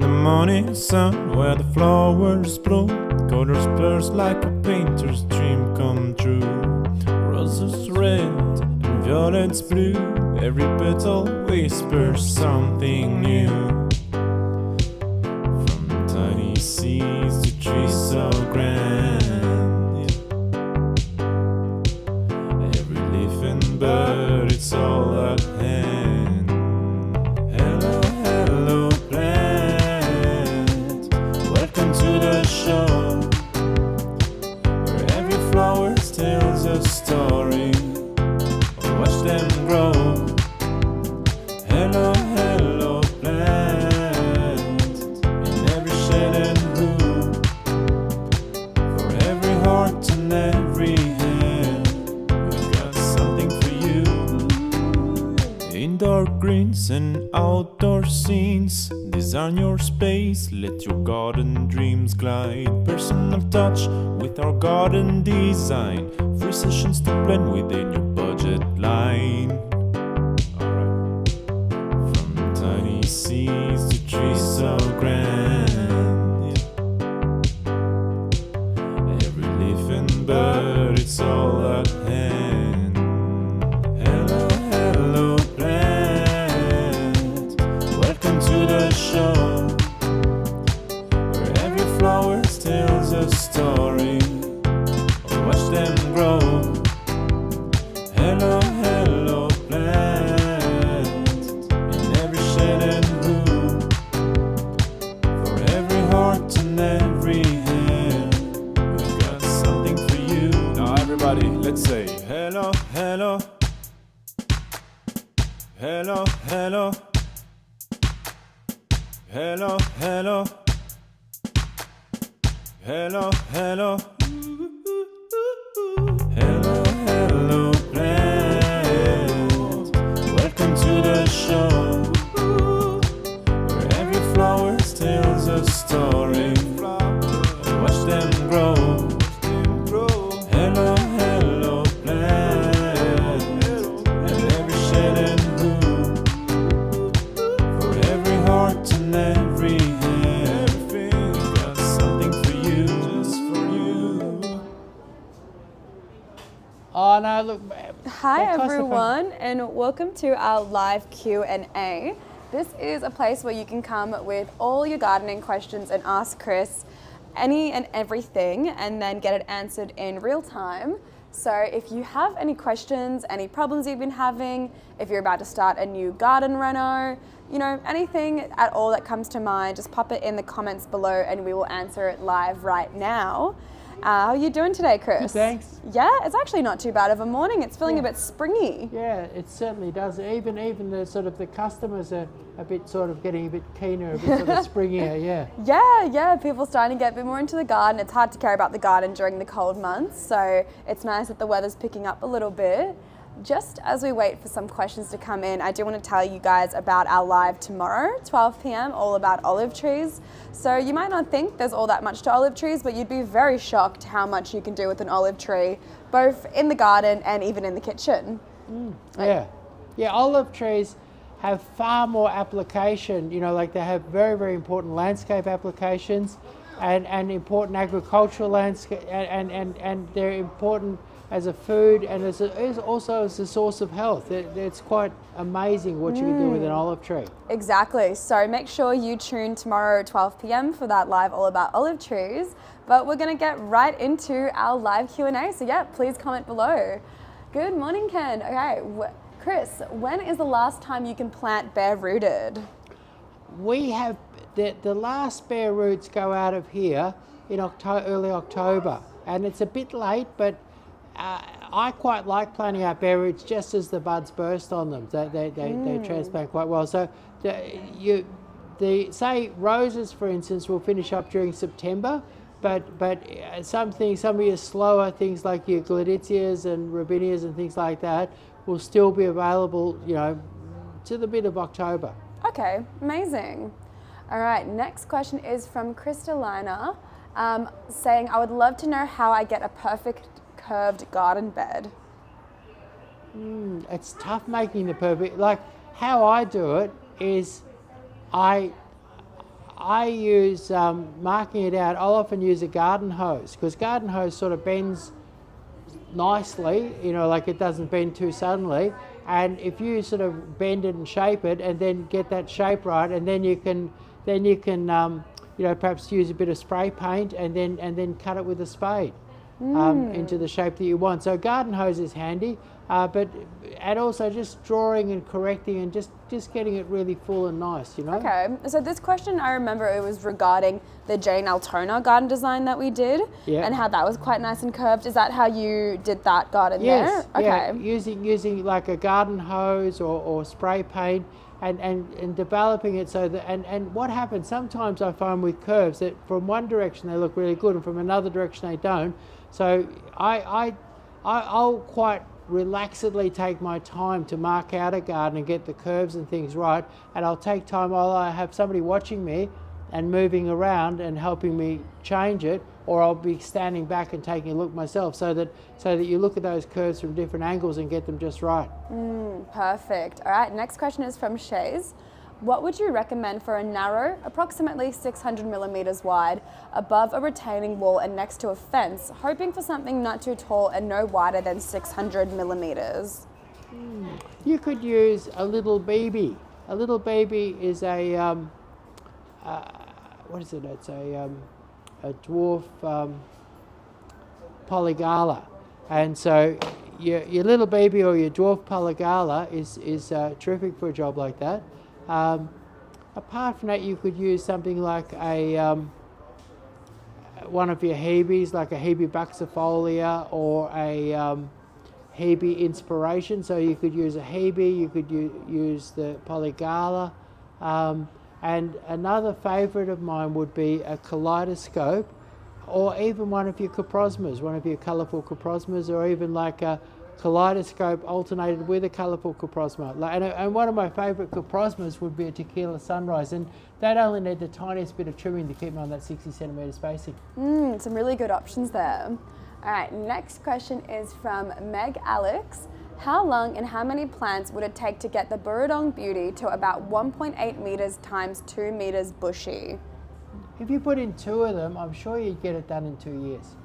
the morning sun where the flowers bloom, colors burst like a painter's dream come true. Roses red and violets blue, every petal whispers something new. From tiny seeds to trees so grand, every leaf and bird, it's all at hand. Hello, hello plant, welcome to the show, where every flower tells a story. Watch them grow. Hello, hello plant, in every shade and hue, for every heart and every hand, we've got something for you. Indoor greens and outdoor scenes, design your space, let your garden dreams glide. Personal touch with our garden design, free sessions to blend within your budget line. Alright. From tiny seeds to trees so grand, every leaf and bird, it's all at hand. Hello, hello plant, welcome to the show, where every flower tells a story. Watch them grow. Hello, hello plant, in every shade and hue, for every heart and every hand, we've got something for you. Now everybody, let's say hello, hello, hello, hello, hello, hello, hello, hello. Hello, hello plant, welcome to the show, where every flower tells a story. Watch them grow. Hello, hello plant, and every shade and hue, for every heart and every hand, we've got something for you, just for you. Oh no, look. Hi everyone, and welcome to our live Q&A. This is a place where you can come with all your gardening questions and ask Chris any and everything, and then get it answered in real time. So if you have any questions, any problems you've been having, if you're about to start a new garden reno, you know, anything at all that comes to mind, just pop it in the comments below and we will answer it live right now. How are you doing today, Chris? Good, thanks. Yeah, it's actually not too bad of a morning. It's feeling a bit springy. Yeah, it certainly does. Even the sort of the customers are a bit sort of getting a bit keener, a bit sort of springier. Yeah. Yeah, people starting to get a bit more into the garden. It's hard to care about the garden during the cold months, so it's nice that the weather's picking up a little bit. Just as we wait for some questions to come in, I do want to tell you guys about our live tomorrow, 12 p.m, all about olive trees. So you might not think there's all that much to olive trees, but you'd be very shocked how much you can do with an olive tree, both in the garden and even in the kitchen. Yeah. Olive trees have far more application. You know, like they have very, very important landscape applications, and important agricultural landscape, and they're important as a food, and as also as a source of health. It's quite amazing what you can do with an olive tree. Exactly. So make sure you tune tomorrow at 12 p.m. for that live all about olive trees. But we're going to get right into our live Q&A. So yeah, please comment below. Good morning, Ken. Okay, Chris, when is the last time you can plant bare rooted? We have the last bare roots go out of here in early October, and it's a bit late, but I quite like planting out bare roots just as the buds burst on them. They transplant quite well. So say roses, for instance, will finish up during September, but some of your slower things like your gladitzias and robinias and things like that will still be available, you know, to the bit of October. Okay, amazing. All right, next question is from Kristalina, saying, I would love to know how I get a perfect curved garden bed. It's tough making the perfect, like how I do it is I I use, marking it out, I'll often use a garden hose, because garden hose sort of bends nicely, you know, like it doesn't bend too suddenly. And if you sort of bend it and shape it, and then get that shape right, and then you can, you know, perhaps use a bit of spray paint, and then cut it with a spade into the shape that you want. So garden hose is handy, and also just drawing and correcting and just getting it really full and nice, you know. Okay, so this question, I remember it was regarding the Jane Altona garden design that we did, and how that was quite nice and curved. Is that how you did that garden Yes, there? yeah, Okay. using like a garden hose or spray paint, and developing it so that, and what happens sometimes I find with curves, that from one direction they look really good and from another direction they don't. So I'll quite relaxedly take my time to mark out a garden and get the curves and things right, and I'll take time while I have somebody watching me and moving around and helping me change it, or I'll be standing back and taking a look myself, so that you look at those curves from different angles and get them just right. Perfect. All right, next question is from Shays. What would you recommend for a narrow, approximately 600 millimeters wide, above a retaining wall and next to a fence, hoping for something not too tall and no wider than 600 millimeters? You could use a little baby. A little baby is a what is it? It's a dwarf polygala, and so your little baby or your dwarf polygala is terrific for a job like that. Apart from that, you could use something like a one of your Hebes, like a Hebe buxifolia or a Hebe inspiration. So you could use a Hebe, you could use the polygala, and another favourite of mine would be a kaleidoscope, or even one of your coprosmas, one of your colourful coprosmas, or even like a kaleidoscope alternated with a colourful coprosma. And one of my favourite coprosmas would be a Tequila Sunrise, and that only need the tiniest bit of trimming to keep me on that 60 centimetre spacing. Some really good options there. All right, next question is from Meg Alex. How long and how many plants would it take to get the Burradong Beauty to about 1.8 metres times 2 metres bushy? If you put in 2 of them, I'm sure you'd get it done in 2 years.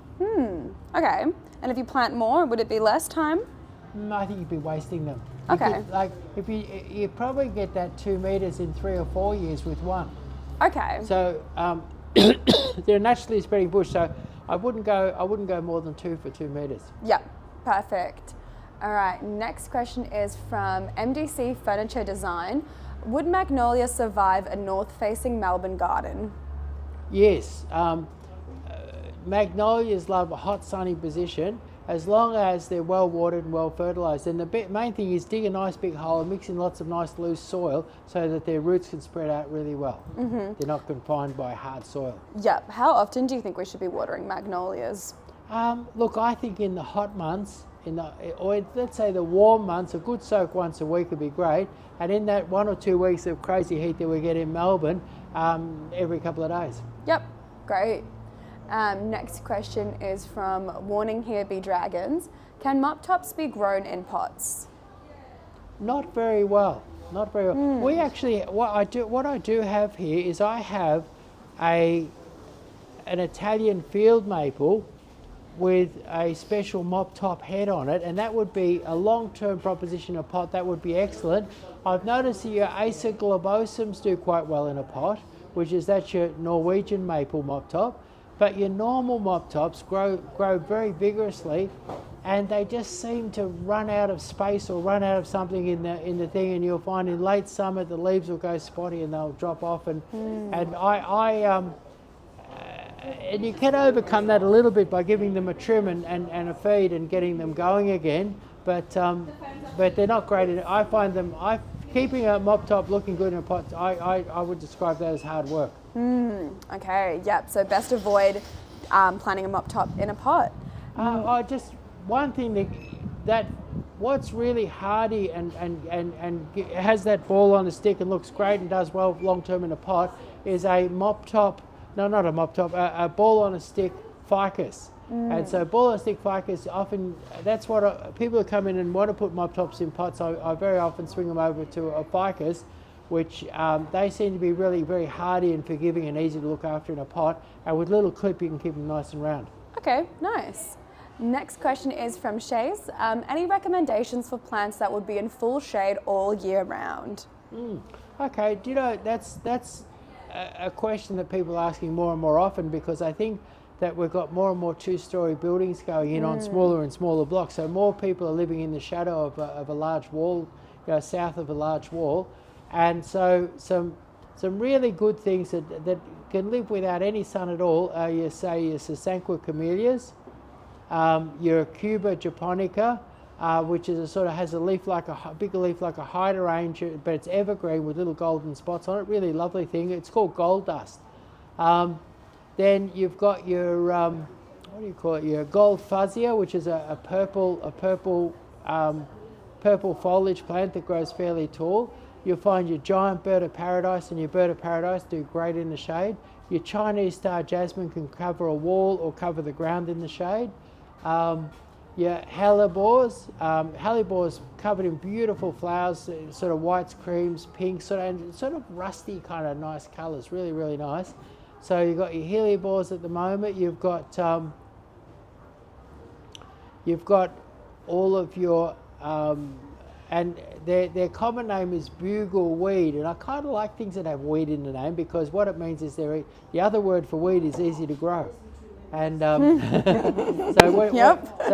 Okay. And if you plant more, would it be less time? I think you'd be wasting them. Okay. You probably get that 2 metres in 3 or 4 years with one. Okay. So they're naturally spreading bush. So I wouldn't go more than 2 for 2 metres. Yep. Perfect. All right. Next question is from MDC Furniture Design. Would magnolia survive a north-facing Melbourne garden? Yes. Magnolias love a hot, sunny position, as long as they're well watered and well fertilised. And the main thing is dig a nice big hole and mix in lots of nice loose soil so that their roots can spread out really well. They're not confined by hard soil. Yep. How often do you think we should be watering magnolias? Look, I think in the hot months, or let's say the warm months, a good soak once a week would be great. And in that 1 or 2 weeks of crazy heat that we get in Melbourne, every couple of days. Yep. Great. Next question is from Warning Here Be Dragons. Can mop tops be grown in pots? Not very well. Not very well. We actually, what I do have here is I have an Italian field maple with a special mop top head on it, and that would be a long-term proposition in a pot. That would be excellent. I've noticed that your Acer globosums do quite well in a pot, that's your Norwegian maple mop top. But your normal mop tops grow very vigorously, and they just seem to run out of space or run out of something in the thing. And you'll find in late summer the leaves will go spotty and they'll drop off. And and you can overcome that a little bit by giving them a trim and a feed and getting them going again. But they're not great. I find them. Keeping a mop top looking good in a pot, I would describe that as hard work. Okay, yep, so best avoid planting a mop top in a pot. Just one thing that what's really hardy and has that ball on a stick and looks great and does well long term in a pot is a mop top, no, not a mop top, a ball on a stick ficus. And so ball on a stick ficus, often that's what people who come in and want to put mop tops in pots, I very often swing them over to a ficus. which they seem to be really very hardy and forgiving and easy to look after in a pot. And with a little clip, you can keep them nice and round. Okay, nice. Next question is from Shays. Any recommendations for plants that would be in full shade all year round? Okay, do you know, that's a question that people are asking more and more often, because I think that we've got more and more two-story buildings going in on smaller and smaller blocks. So more people are living in the shadow of a large wall, south of a large wall. And so some really good things that can live without any sun at all are your Sasanqua camellias, your Cuba japonica, which is has a leaf like a bigger leaf like a hydrangea, but it's evergreen with little golden spots on it. Really lovely thing. It's called gold dust. Then you've got your what do you call it? Your gold fuzzia, which is a purple foliage plant that grows fairly tall. You'll find your giant bird of paradise and your bird of paradise do great in the shade. Your Chinese star jasmine can cover a wall or cover the ground in the shade. Your hellebores covered in beautiful flowers, sort of whites, creams, pinks, and sort of rusty kind of nice colours, really, really nice. So you've got your hellebores at the moment. You've got all of your and their common name is bugle weed, and I kind of like things that have weed in the name, because what it means is the other word for weed is easy to grow. And so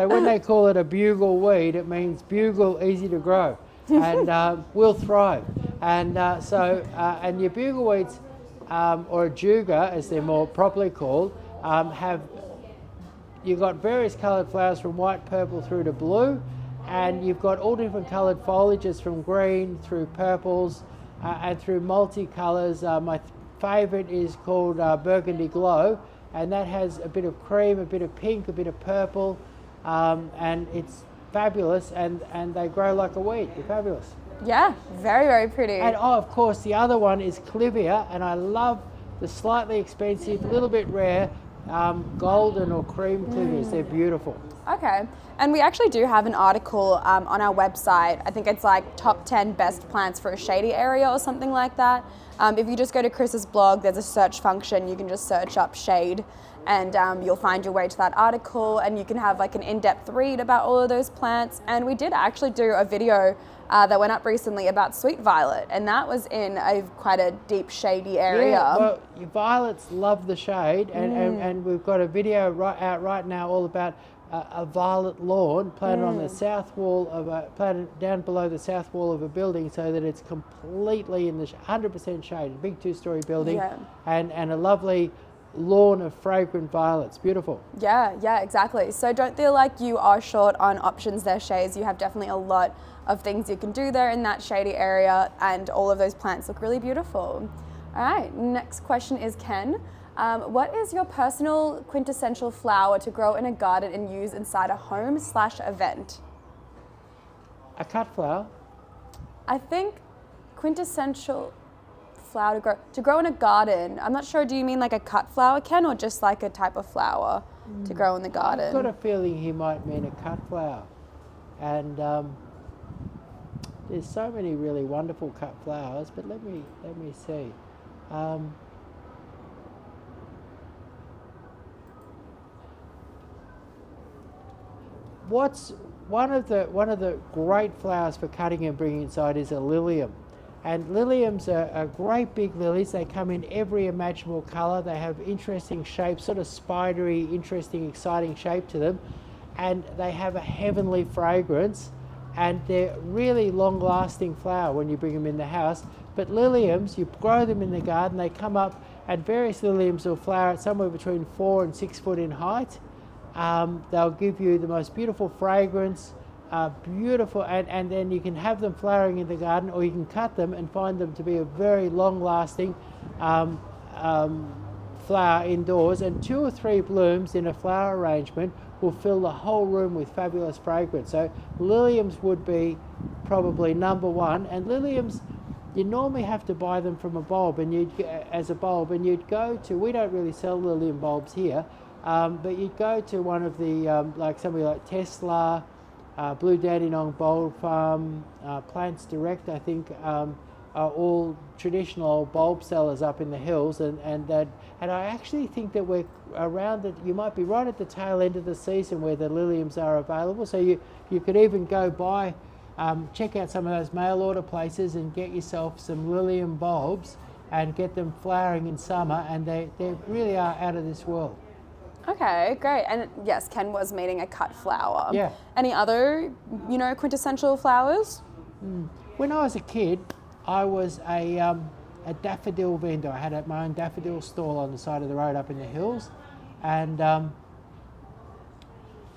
when they call it a bugle weed, it means bugle, easy to grow, and will thrive. And and your bugle weeds, or a juga as they're more properly called, you've got various coloured flowers from white, purple through to blue, and you've got all different coloured foliages from green through purples and through multicolours. My favourite is called Burgundy Glow, and that has a bit of cream, a bit of pink, a bit of purple, and it's fabulous, and they grow like a weed. They're fabulous. Yeah, very, very pretty. And of course, the other one is Clivia, and I love the slightly expensive, little bit rare, golden or cream Clivias. They're beautiful. Okay, and we actually do have an article on our website. I think it's like top 10 best plants for a shady area or something like that. If you just go to Chris's blog, there's a search function. You can just search up shade, and you'll find your way to that article, and you can have like an in-depth read about all of those plants. And we did actually do a video that went up recently about sweet violet, and that was in quite a deep shady area. Yeah, well, your violets love the shade, and we've got a video out right now all about a violet lawn planted on the south wall planted down below the south wall of a building, so that it's completely in the 100% shade. A big two-story building, and a lovely lawn of fragrant violets. Beautiful. Yeah, exactly. So don't feel like you are short on options there, Shays. You have definitely a lot of things you can do there in that shady area, and all of those plants look really beautiful. All right, next question is Ken. What is your personal quintessential flower to grow in a garden and use inside a home/event? A cut flower? I think quintessential flower to grow in a garden. I'm not sure, do you mean like a cut flower, Ken, or just like a type of flower to grow in the garden? I've got a feeling he might mean a cut flower. And there's so many really wonderful cut flowers, but let me see. What's one of the great flowers for cutting and bringing inside is a lilium. And liliums are great big lilies. They come in every imaginable colour. They have interesting shapes, sort of spidery, interesting, exciting shape to them. And they have a heavenly fragrance. And they're really long-lasting flower when you bring them in the house. But liliums, you grow them in the garden, they come up, and various liliums will flower at somewhere between 4 and 6 foot in height. They'll give you the most beautiful fragrance, beautiful, and then you can have them flowering in the garden, or you can cut them and find them to be a very long-lasting flower indoors. And 2 or 3 blooms in a flower arrangement will fill the whole room with fabulous fragrance. So liliums would be probably number one. And liliums, you normally have to buy them from a bulb, and you'd go to, we don't really sell lilium bulbs here, but you'd go to one of the, like somebody like Tesla, Blue Dandenong Bulb Farm, Plants Direct, I think, are all traditional old bulb sellers up in the hills, and I actually think that we're around that. You might be right at the tail end of the season where the liliums are available. So you could even go buy, check out some of those mail order places and get yourself some lilium bulbs and get them flowering in summer, and they really are out of this world. Okay, great. And yes, Ken was meaning a cut flower. Yeah. Any other, quintessential flowers? When I was a kid, I was a daffodil vendor. I had my own daffodil stall on the side of the road up in the hills, and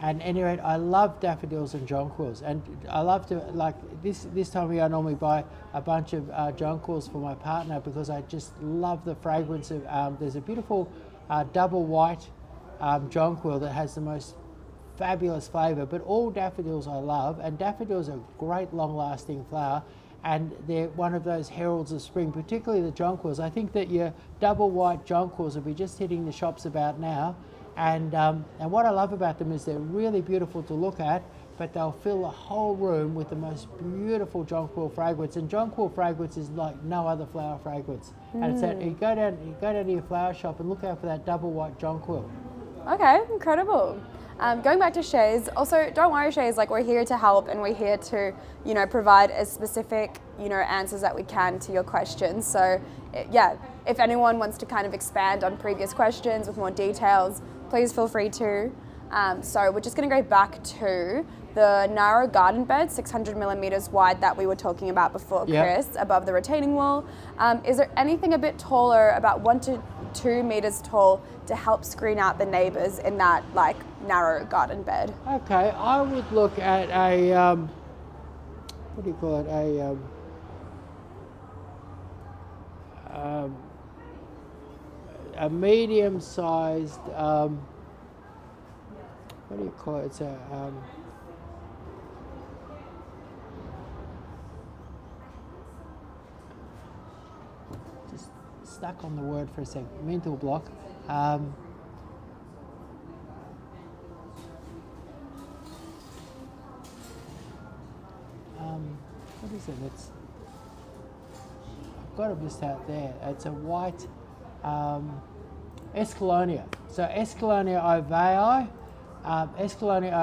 anyway, I love daffodils and jonquils, and I love to, like this time of year I normally buy a bunch of jonquils for my partner because I just love the fragrance of. There's a beautiful double white jonquil that has the most fabulous flavour, but all daffodils I love, and daffodils are a great long-lasting flower, and they're one of those heralds of spring, particularly the jonquils. I think that your double white jonquils will be just hitting the shops about now, and what I love about them is they're really beautiful to look at, but they'll fill the whole room with the most beautiful jonquil fragrance, and jonquil fragrance is like no other flower fragrance. And it's that you go down to your flower shop and look out for that double white jonquil. Okay, incredible. Going back to Shays, also don't worry Shays, like we're here to help and we're here to, provide as specific, answers that we can to your questions. So yeah, if anyone wants to kind of expand on previous questions with more details, please feel free to. So we're just gonna go back to the narrow garden bed, 600 millimeters wide that we were talking about before, Chris, above the retaining wall. Is there anything a bit taller, about 1 to 2 meters tall, to help screen out the neighbors in that like narrow garden bed? Okay, I would look at a, what do you call it, a medium-sized, what do you call it, it's a, just stuck on the word for a second, mental block. What is it? I've got it just out there. It's a white Escallonia. So Escallonia ovei, and Escallonia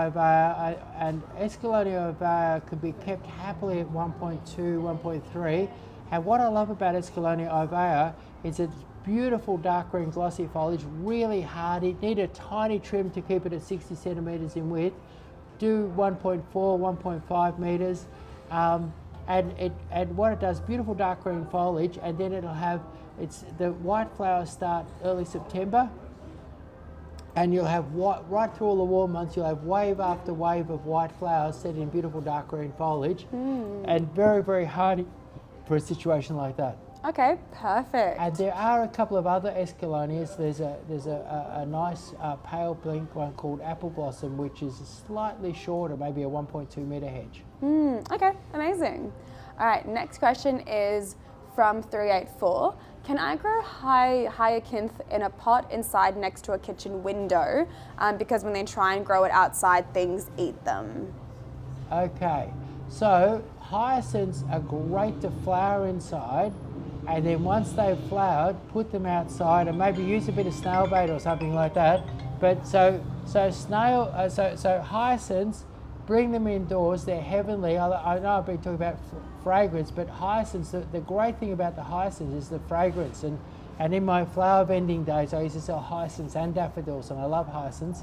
ovei could be kept happily at 1.2, 1.3. And what I love about Escallonia ovei is it's beautiful dark green glossy foliage, really hardy. Need a tiny trim to keep it at 60 centimeters in width. Do 1.4, 1.5 meters. And what it does, beautiful dark green foliage, and then it'll have, the white flowers start early September, and you'll have right through all the warm months, you'll have wave after wave of white flowers set in beautiful dark green foliage, and very, very hardy for a situation like that. Okay, perfect. And there are a couple of other Escallonias. There's a nice pale pink one called Apple Blossom, which is slightly shorter, maybe a 1.2 meter hedge. Okay, amazing. All right, next question is from 384. Can I grow hyacinth in a pot inside next to a kitchen window? Because when they try and grow it outside, things eat them. Okay, so hyacinths are great to flower inside, and then once they've flowered, put them outside and maybe use a bit of snail bait or something like that. But so hyacinths, bring them indoors. They're heavenly. I know I've been talking about fragrance, but hyacinths, the great thing about the hyacinths is the fragrance. And in my flower vending days, I used to sell hyacinths and daffodils, and I love hyacinths.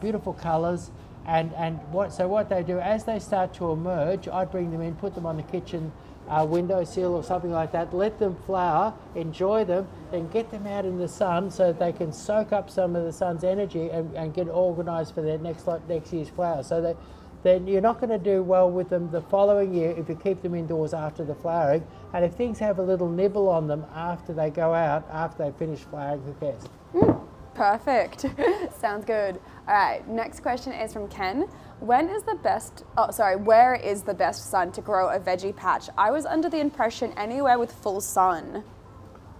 Beautiful colours. And what they do, as they start to emerge, I'd bring them in, put them on the kitchen windowsill or something like that, let them flower, enjoy them, then get them out in the sun so that they can soak up some of the sun's energy and get organised for their next year's flowers. So that then you're not going to do well with them the following year if you keep them indoors after the flowering. And if things have a little nibble on them after they go out, after they finish flowering, who cares? Perfect. Sounds good. All right, next question is from Ken. Where is the best sun to grow a veggie patch? I was under the impression anywhere with full sun.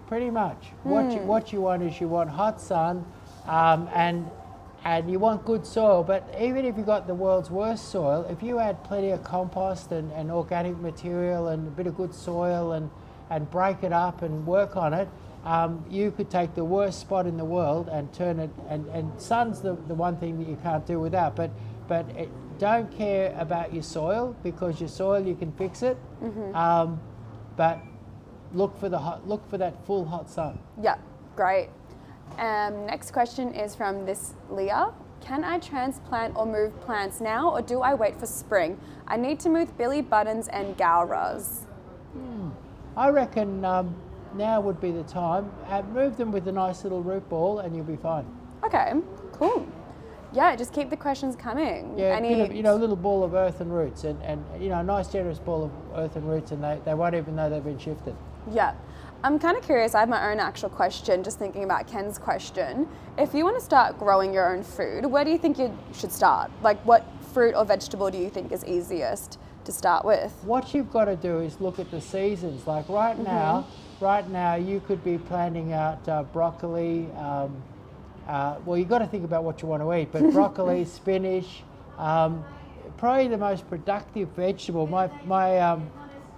Pretty much. What you want is you want hot sun, and you want good soil. But even if you've got the world's worst soil, if you add plenty of compost and organic material and a bit of good soil and break it up and work on it, you could take the worst spot in the world and turn it, and sun's the one thing that you can't do without, but don't care about your soil, because your soil you can fix it, but look for that full hot sun. Yeah, great. Next question is from this Leah. Can I transplant or move plants now, or do I wait for spring? I need to move Billy Buttons and Gowras. I reckon now would be the time. Move them with a nice little root ball and you'll be fine. Okay, cool. Yeah, just keep the questions coming. Yeah, a little ball of earth and roots, and a nice generous ball of earth and roots, and they won't even know they've been shifted. Yeah. I'm kind of curious, I have my own actual question, just thinking about Ken's question. If you want to start growing your own food, where do you think you should start? Like, what fruit or vegetable do you think is easiest to start with? What you've got to do is look at the seasons. Like right now you could be planting out broccoli. Well, you've got to think about what you want to eat, but broccoli, spinach, probably the most productive vegetable. My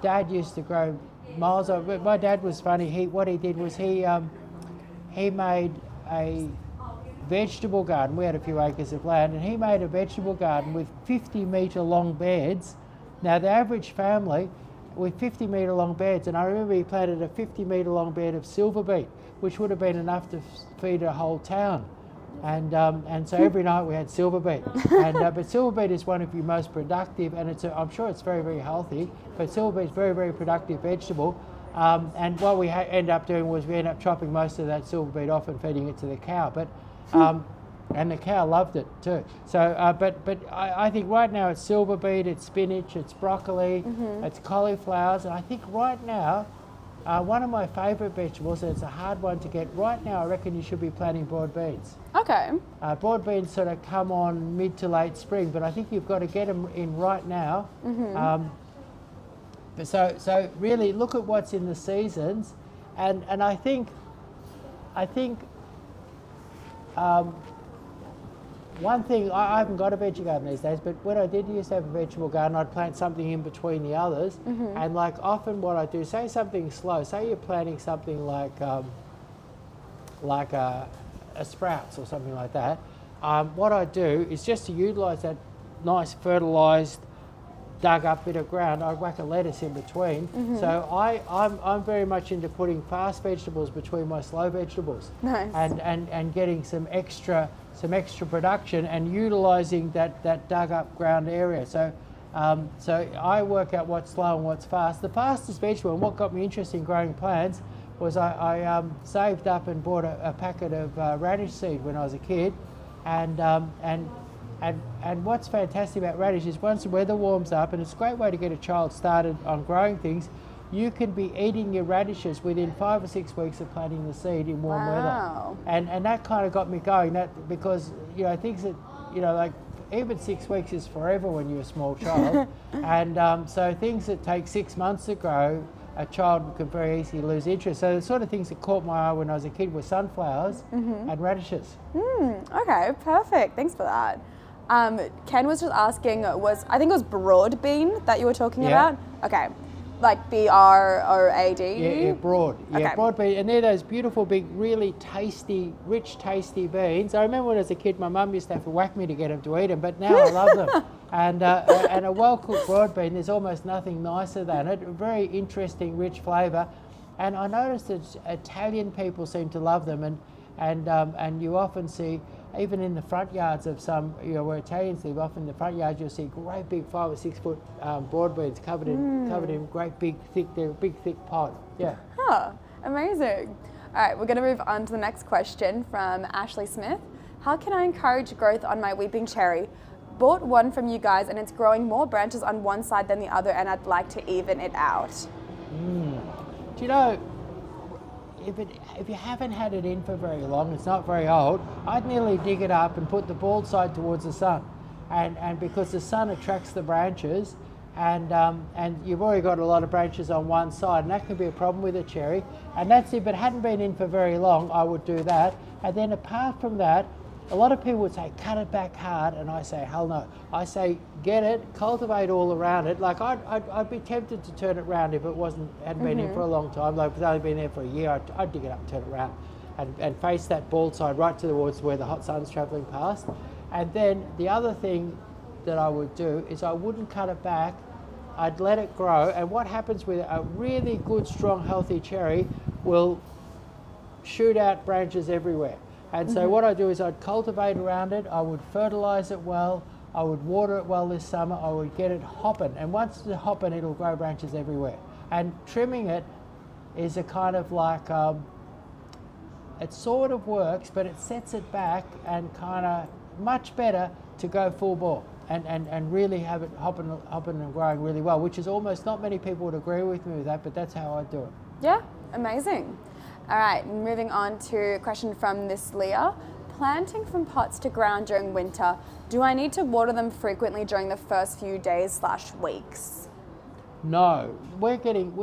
dad used to grow miles of it. My dad was funny. What he did was he made a vegetable garden. We had a few acres of land, and he made a vegetable garden with 50-metre long beds. Now the average family with 50-metre long beds, and I remember he planted a 50-metre long bed of silver beet, which would have been enough to feed a whole town. And so every night we had silver beet. But silver beet is one of your most productive, and I'm sure it's very, very healthy, but silver beet is very, very productive vegetable. And what we end up doing was we end up chopping most of that silver beet off and feeding it to the cow. But and the cow loved it too. So, but I think right now it's silver beet, it's spinach, it's broccoli, it's cauliflowers, and I think right now one of my favourite vegetables, and it's a hard one to get right now, I reckon you should be planting broad beans. Okay. Broad beans sort of come on mid to late spring, but I think you've got to get them in right now. So really look at what's in the seasons, and I think one thing, I haven't got a veggie garden these days, but when I did used to have a vegetable garden, I'd plant something in between the others. And like often what I do, say something slow, say you're planting something like a sprouts or something like that. What I do is just to utilise that nice fertilised, dug up bit of ground, I whack a lettuce in between. So I'm very much into putting fast vegetables between my slow vegetables. Nice. And getting some extra production and utilising that dug up ground area. So I work out what's slow and what's fast. The fastest vegetable, and what got me interested in growing plants, was I saved up and bought a packet of radish seed when I was a kid, and what's fantastic about radish is once the weather warms up, and it's a great way to get a child started on growing things, you can be eating your radishes within 5 or 6 weeks of planting the seed in warm weather. And that kind of got me going, because things that, like even 6 weeks is forever when you're a small child. And so things that take 6 months to grow, a child can very easily lose interest. So the sort of things that caught my eye when I was a kid were sunflowers and radishes. Okay, perfect. Thanks for that. Ken was just asking, I think it was broad bean that you were talking about? Okay. Like B-R-O-A-D? Yeah, broad. Yeah, okay. Broad bean. And they're those beautiful, big, really tasty, rich, tasty beans. I remember when I was a kid, my mum used to have to whack me to get them to eat them, but now I love them. And a well-cooked broad bean, there's almost nothing nicer than it. A very interesting, rich flavour. And I noticed that Italian people seem to love them, and you often see, even in the front yards of some, where Italians live, often in the front yards you'll see great big 5 or 6 foot broad beans covered in great big thick pot. Yeah. Huh, amazing. All right, we're going to move on to the next question from Ashley Smith. How can I encourage growth on my weeping cherry? Bought one from you guys and it's growing more branches on one side than the other, and I'd like to even it out. Do you know, if you haven't had it in for very long, it's not very old, I'd nearly dig it up and put the bald side towards the sun. And because the sun attracts the branches, and you've already got a lot of branches on one side, and that can be a problem with a cherry. And that's if it hadn't been in for very long, I would do that. And then apart from that, a lot of people would say, cut it back hard, and I say, hell no. I say, get it, cultivate all around it. Like I'd be tempted to turn it around if it hadn't been in for a long time. Like if it's only been there for a year, I'd dig it up and turn it around and face that bald side right towards where the hot sun's travelling past. And then the other thing that I would do is I wouldn't cut it back. I'd let it grow, and what happens with a really good, strong, healthy cherry will shoot out branches everywhere. And so what I do is I'd cultivate around it, I would fertilise it well, I would water it well this summer, I would get it hopping, and once it's hopping it'll grow branches everywhere. And trimming it is a kind of like, it sort of works, but it sets it back and kind of much better to go full bore and really have it hopping and growing really well, which is almost, not many people would agree with me with that, but that's how I do it. Yeah, amazing. All right, moving on to a question from this Leah. Planting from pots to ground during winter, do I need to water them frequently during the first few days/weeks? No, we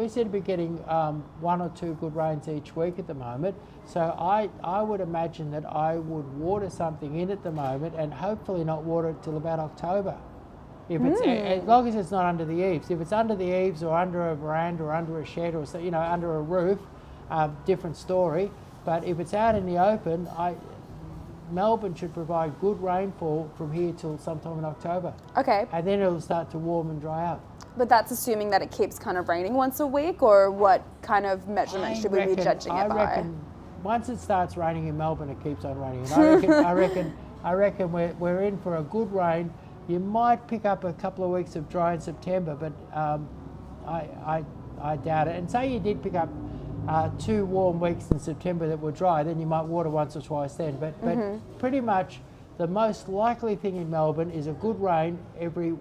seem to be getting 1 or 2 good rains each week at the moment. So I would imagine that I would water something in at the moment and hopefully not water it till about October. If it's, as long as it's not under the eaves. If it's under the eaves or under a veranda or under a shed or so, under a roof, different story. But if it's out in the open, Melbourne should provide good rainfall from here till sometime in October. Okay. And then it'll start to warm and dry up. But that's assuming that it keeps kind of raining once a week, or what kind of measurement should we be judging it by? I reckon once it starts raining in Melbourne, it keeps on raining. And I reckon we're in for a good rain. You might pick up a couple of weeks of dry in September, but I doubt it. And say you did pick up 2 warm weeks in September that were dry, then you might water once or twice then. But pretty much the most likely thing in Melbourne is a good rain every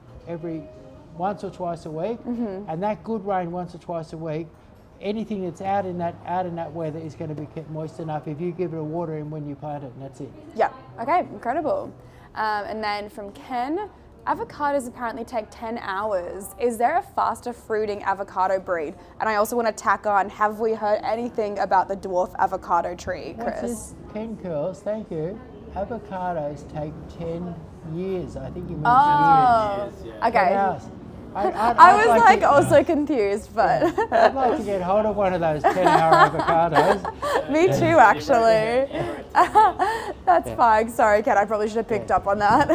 once or twice a week, and that good rain once or twice a week, anything that's out in that weather is going to be kept moist enough if you give it a water in when you plant it, and that's it. Yeah. Okay. Incredible. And then from Ken, avocados apparently take 10 hours. Is there a faster fruiting avocado breed? And I also want to tack on, have we heard anything about the dwarf avocado tree, Chris? What's this? Ken Curls, thank you. Avocados take 10 years. I think you mentioned years. Okay. 10 hours. I was also confused, but I'd like to get hold of one of those 10-hour avocados. Me too, actually. That's fine. Sorry, Ken. I probably should have picked up on that.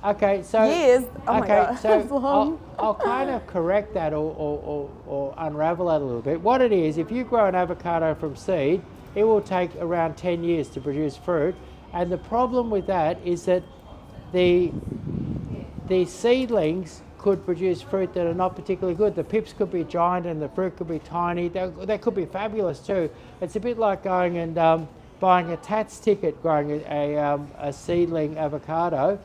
Okay. So years. Oh my God. So I'll kind of correct that or unravel that a little bit. What it is, if you grow an avocado from seed, it will take around 10 years to produce fruit, and the problem with that is that the seedlings could produce fruit that are not particularly good. The pips could be giant and the fruit could be tiny. They could be fabulous too. It's a bit like going and buying a TATS ticket growing a seedling avocado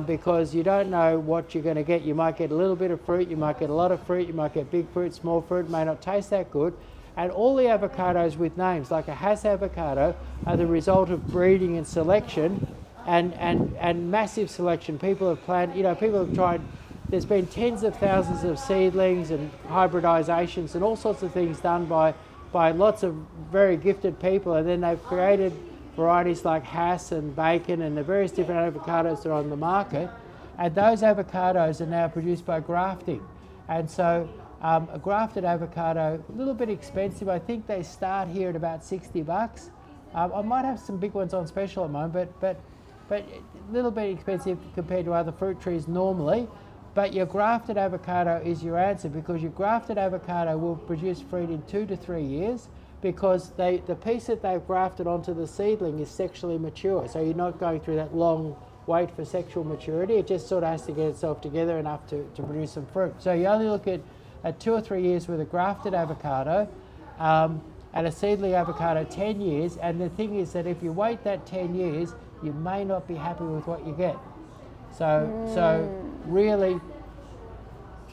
because you don't know what you're going to get. You might get a little bit of fruit, you might get a lot of fruit, you might get big fruit, small fruit, may not taste that good. And all the avocados with names, like a Hass avocado, are the result of breeding and selection and massive selection. People have planted, people have tried. There's been tens of thousands of seedlings and hybridizations and all sorts of things done by lots of very gifted people, and then they've created varieties like Hass and Bacon and the various different avocados that are on the market, and those avocados are now produced by grafting. And so a grafted avocado, a little bit expensive. I think they start here at about $60. I might have some big ones on special at the moment, but a little bit expensive compared to other fruit trees normally. But your grafted avocado is your answer, because your grafted avocado will produce fruit in 2 to 3 years, because the piece that they've grafted onto the seedling is sexually mature. So you're not going through that long wait for sexual maturity. It just sort of has to get itself together enough to produce some fruit. So you only look at 2 or 3 years with a grafted avocado, and a seedling avocado 10 years. And the thing is that if you wait that 10 years, you may not be happy with what you get. So really,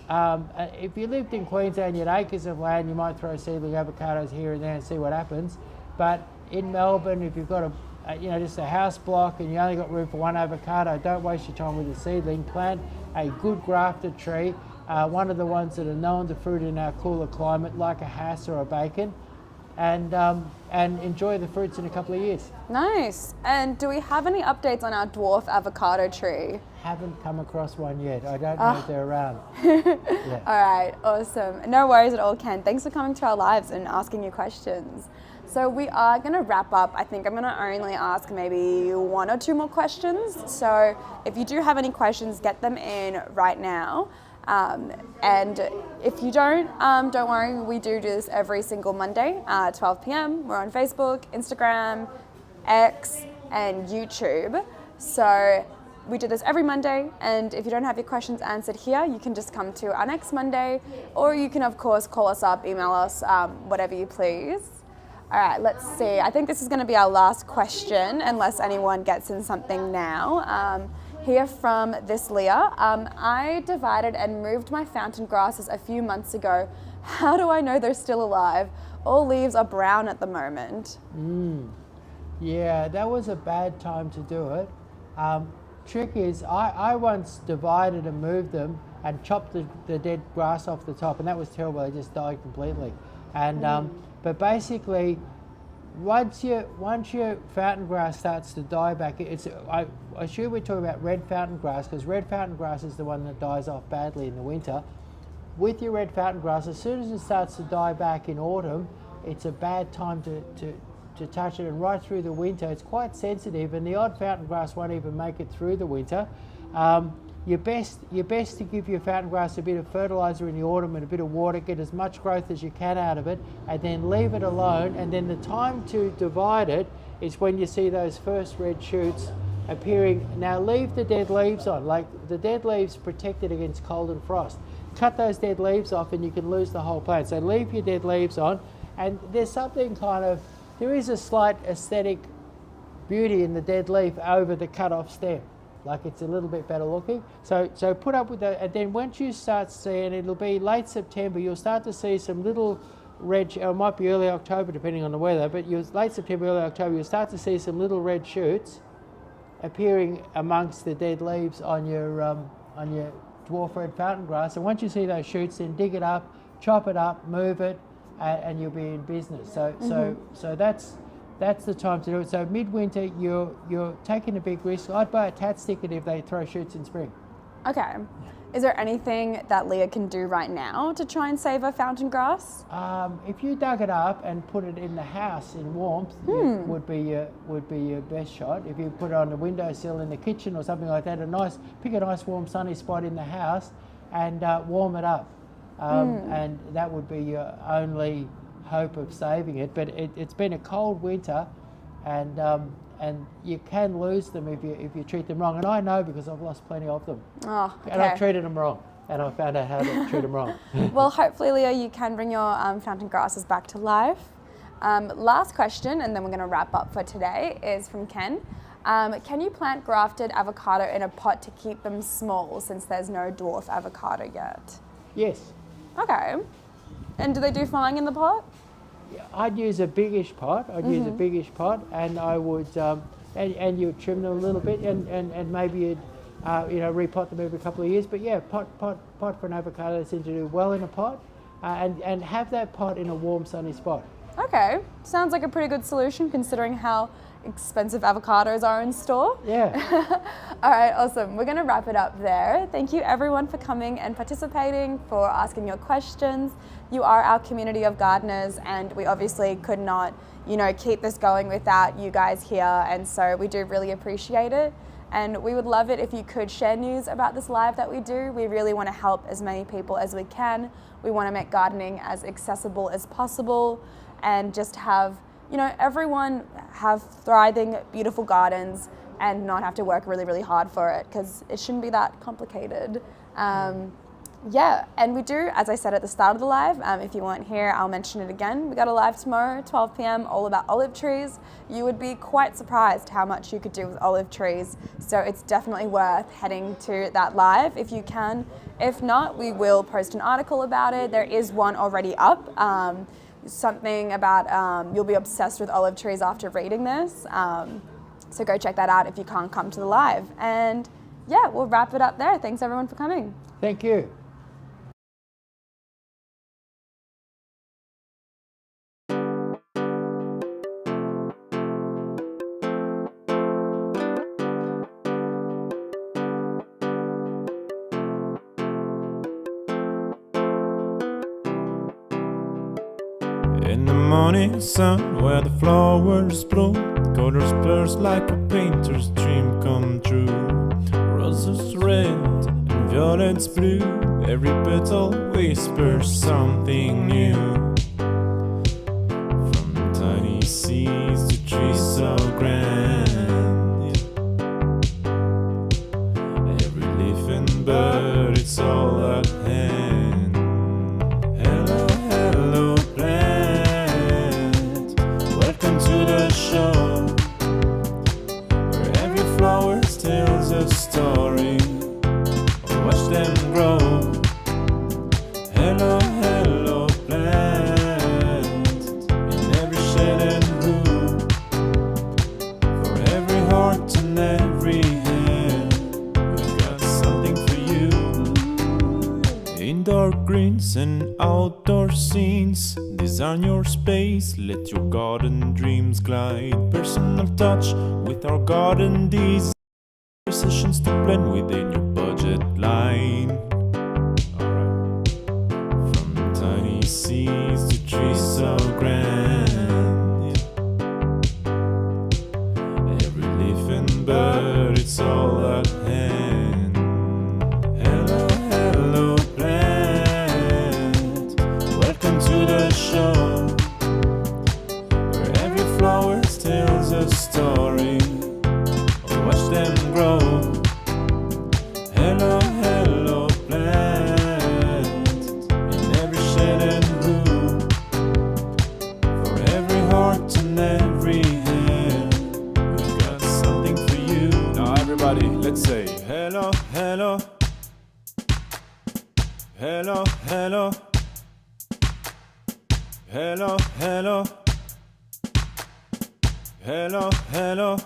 if you lived in Queensland, you had acres of land, you might throw seedling avocados here and there and see what happens. But in Melbourne, if you've got just a house block and you only got room for one avocado, don't waste your time with a seedling. Plant a good grafted tree, one of the ones that are known to fruit in our cooler climate, like a Hass or a Bacon. and enjoy the fruits in a couple of years. Nice. And do we have any updates on our dwarf avocado tree? Haven't come across one yet. I don't know if they're around. All right, awesome. No worries at all, Ken. Thanks for coming to our lives and asking your questions. So we are going to wrap up. I think I'm going to only ask maybe 1 or 2 more questions. So if you do have any questions, get them in right now. And if you don't worry, we do this every single Monday at 12 p.m. We're on Facebook, Instagram, X, and YouTube. So we do this every Monday, and if you don't have your questions answered here, you can just come to our next Monday, or you can of course call us up, email us, whatever you please. All right, let's see. I think this is going to be our last question, unless anyone gets in something now. Here from this Leah. I divided and moved my fountain grasses a few months ago. How do I know they're still alive? All leaves are brown at the moment. Yeah, that was a bad time to do it. Trick is, I once divided and moved them and chopped the dead grass off the top, and that was terrible. They just died completely. And but basically, once your fountain grass starts to die back, I assume we're talking about red fountain grass, because red fountain grass is the one that dies off badly in the winter. With your red fountain grass, as soon as it starts to die back in autumn, it's a bad time to touch it, and right through the winter it's quite sensitive, and the odd fountain grass won't even make it through the winter. You're best to give your fountain grass a bit of fertilizer in the autumn and a bit of water, get as much growth as you can out of it, and then leave it alone. And then the time to divide it is when you see those first red shoots appearing. Now leave the dead leaves on, like the dead leaves protect it against cold and frost. Cut those dead leaves off and you can lose the whole plant. So leave your dead leaves on, and there's something there is a slight aesthetic beauty in the dead leaf over the cut off stem. Like it's a little bit better looking. So put up with that, and then once you start seeing, it'll be late September, you'll start to see some little red, or it might be early October depending on the weather, but late September, early October, you'll start to see some little red shoots appearing amongst the dead leaves on your dwarf red fountain grass. And once you see those shoots, then dig it up, chop it up, move it, and you'll be in business. So that's the time to do it. So midwinter, you're taking a big risk. I'd buy a tat sticker if they throw shoots in spring. Okay. Is there anything that Leah can do right now to try and save her fountain grass? If you dug it up and put it in the house in warmth, it would be your best shot. If you put it on the windowsill in the kitchen or something like that, pick a nice warm sunny spot in the house and warm it up. And that would be your only hope of saving it. But it's been a cold winter, and you can lose them if you treat them wrong. And I know, because I've lost plenty of them. Oh, okay. And I've treated them wrong, and I found out how to treat them wrong. Well, hopefully, Leah, you can bring your fountain grasses back to life. Last question, and then we're going to wrap up for today, is from Ken. Can you plant grafted avocado in a pot to keep them small, since there's no dwarf avocado yet? Yes. Okay. And do they do fine in the pot? I'd use a biggish pot. And I would, and you trim them a little bit, and maybe you'd, repot them every couple of years. But yeah, pot for an avocado seems to do well in a pot, and have that pot in a warm, sunny spot. Okay, sounds like a pretty good solution considering how expensive avocados are in store. Yeah. All right, awesome. We're going to wrap it up there. Thank you everyone for coming and participating, for asking your questions. You are our community of gardeners, and we obviously could not, keep this going without you guys here, and so we do really appreciate it. And we would love it if you could share news about this live that we do. We really want to help as many people as we can. We want to make gardening as accessible as possible, and just have everyone have thriving, beautiful gardens and not have to work really, really hard for it, because it shouldn't be that complicated. And we do, as I said at the start of the live, if you weren't here, I'll mention it again. We got a live tomorrow, 12 p.m, all about olive trees. You would be quite surprised how much you could do with olive trees. So it's definitely worth heading to that live if you can. If not, we will post an article about it. There is one already up. Something about you'll be obsessed with olive trees after reading this. So go check that out if you can't come to the live. And yeah, we'll wrap it up there. Thanks everyone for coming. Thank you. In the morning sun where the flowers bloom, colors burst like a painter's dream come true. Roses red and violets blue, every petal whispers something new. From tiny seeds to trees so grand, every leaf and bird, it's all at hand. Hello, hello plant, welcome to the show, where every flower tells a story. Watch them grow. Hello, hello plant, in every shade and hue, for every heart and every hand, we've got something for you. Indoor greens and outdoor scenes, design your space, let your garden dreams glide. Personal touch with our garden design, sessions to blend within your budget line. Alright. From tiny seeds to trees so grand, every leaf and bird, it's all at hand. Hello, hello plant, welcome to the show, where every flower tells a story. Watch them grow. Hello, hello plant, in every shade and hue, for every heart and every hand, we've got something for you. Now everybody, let's say hello, hello, hello, hello, hello, hello, hello, hello.